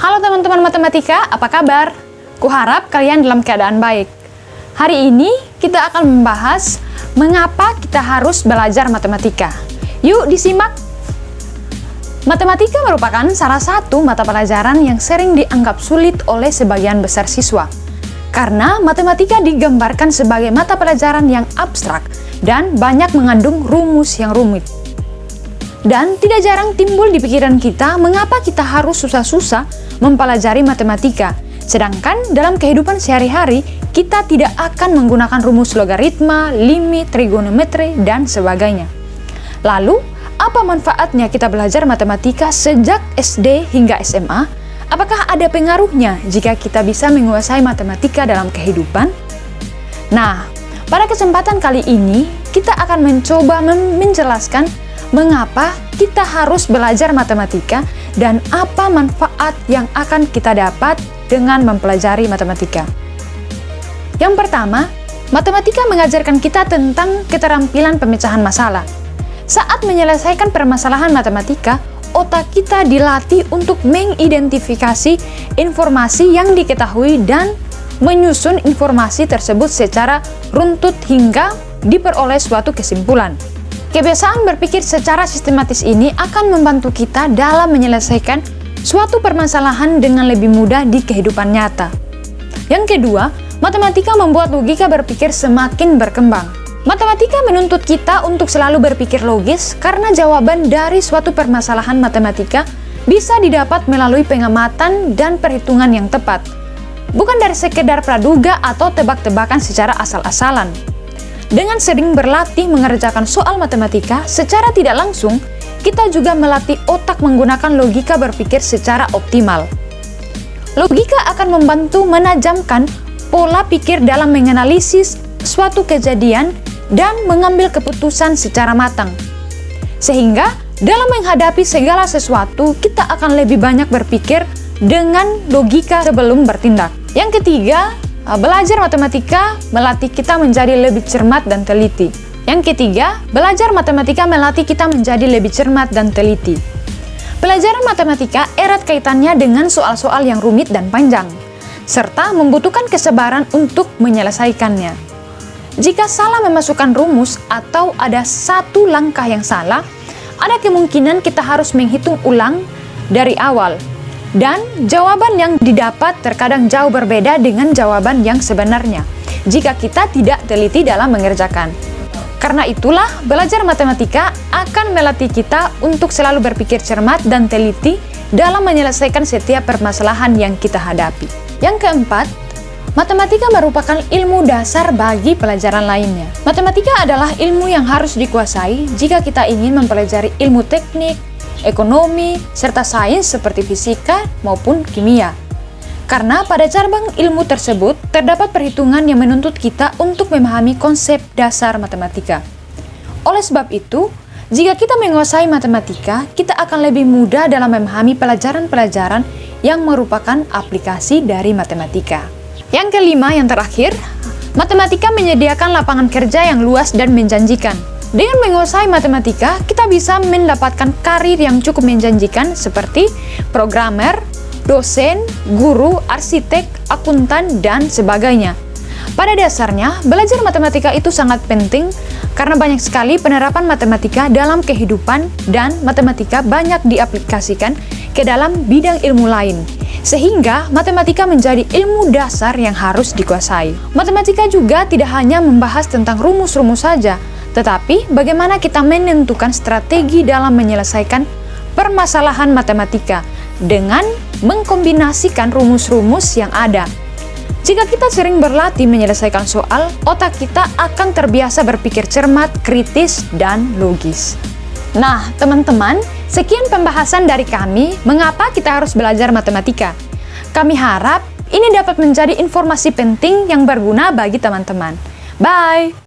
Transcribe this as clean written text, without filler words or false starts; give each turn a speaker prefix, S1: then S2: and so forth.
S1: Halo teman-teman matematika, apa kabar? Kuharap kalian dalam keadaan baik. Hari ini kita akan membahas mengapa kita harus belajar matematika. Yuk disimak! Matematika merupakan salah satu mata pelajaran yang sering dianggap sulit oleh sebagian besar siswa. Karena matematika digambarkan sebagai mata pelajaran yang abstrak dan banyak mengandung rumus yang rumit. Dan tidak jarang timbul di pikiran kita mengapa kita harus susah-susah mempelajari matematika. Sedangkan dalam kehidupan sehari-hari, kita tidak akan menggunakan rumus logaritma, limit, trigonometri, dan sebagainya. Lalu, apa manfaatnya kita belajar matematika sejak SD hingga SMA? Apakah ada pengaruhnya jika kita bisa menguasai matematika dalam kehidupan? Nah, pada kesempatan kali ini, kita akan mencoba menjelaskan mengapa kita harus belajar matematika dan apa manfaat yang akan kita dapat dengan mempelajari matematika. Yang pertama, matematika mengajarkan kita tentang keterampilan pemecahan masalah. Saat menyelesaikan permasalahan matematika, otak kita dilatih untuk mengidentifikasi informasi yang diketahui dan menyusun informasi tersebut secara runtut hingga diperoleh suatu kesimpulan. Kebiasaan berpikir secara sistematis ini akan membantu kita dalam menyelesaikan suatu permasalahan dengan lebih mudah di kehidupan nyata. Yang kedua, matematika membuat logika berpikir semakin berkembang. Matematika menuntut kita untuk selalu berpikir logis karena jawaban dari suatu permasalahan matematika bisa didapat melalui pengamatan dan perhitungan yang tepat, bukan dari sekedar praduga atau tebak-tebakan secara asal-asalan. Dengan sering berlatih mengerjakan soal matematika secara tidak langsung, kita juga melatih otak menggunakan logika berpikir secara optimal. Logika akan membantu menajamkan pola pikir dalam menganalisis suatu kejadian dan mengambil keputusan secara matang. Sehingga, dalam menghadapi segala sesuatu, kita akan lebih banyak berpikir dengan logika sebelum bertindak. Yang ketiga, belajar matematika melatih kita menjadi lebih cermat dan teliti. Yang ketiga, belajar matematika melatih kita menjadi lebih cermat dan teliti. Pelajaran matematika erat kaitannya dengan soal-soal yang rumit dan panjang, serta membutuhkan kesabaran untuk menyelesaikannya. Jika salah memasukkan rumus atau ada satu langkah yang salah, ada kemungkinan kita harus menghitung ulang dari awal. Dan jawaban yang didapat terkadang jauh berbeda dengan jawaban yang sebenarnya jika kita tidak teliti dalam mengerjakan. Karena itulah, belajar matematika akan melatih kita untuk selalu berpikir cermat dan teliti dalam menyelesaikan setiap permasalahan yang kita hadapi. Yang keempat, matematika merupakan ilmu dasar bagi pelajaran lainnya. Matematika adalah ilmu yang harus dikuasai jika kita ingin mempelajari ilmu teknik, ekonomi, serta sains seperti fisika maupun kimia. Karena pada cabang ilmu tersebut terdapat perhitungan yang menuntut kita untuk memahami konsep dasar matematika. Oleh sebab itu, jika kita menguasai matematika, kita akan lebih mudah dalam memahami pelajaran-pelajaran yang merupakan aplikasi dari matematika. Yang kelima, yang terakhir, matematika menyediakan lapangan kerja yang luas dan menjanjikan. Dengan menguasai matematika, kita bisa mendapatkan karir yang cukup menjanjikan seperti programmer, dosen, guru, arsitek, akuntan, dan sebagainya. Pada dasarnya, belajar matematika itu sangat penting karena banyak sekali penerapan matematika dalam kehidupan dan matematika banyak diaplikasikan ke dalam bidang ilmu lain. Sehingga matematika menjadi ilmu dasar yang harus dikuasai. Matematika juga tidak hanya membahas tentang rumus-rumus saja, tetapi bagaimana kita menentukan strategi dalam menyelesaikan permasalahan matematika dengan mengkombinasikan rumus-rumus yang ada. Jika kita sering berlatih menyelesaikan soal, otak kita akan terbiasa berpikir cermat, kritis, dan logis. Nah, teman-teman, sekian pembahasan dari kami mengapa kita harus belajar matematika. Kami harap ini dapat menjadi informasi penting yang berguna bagi teman-teman. Bye!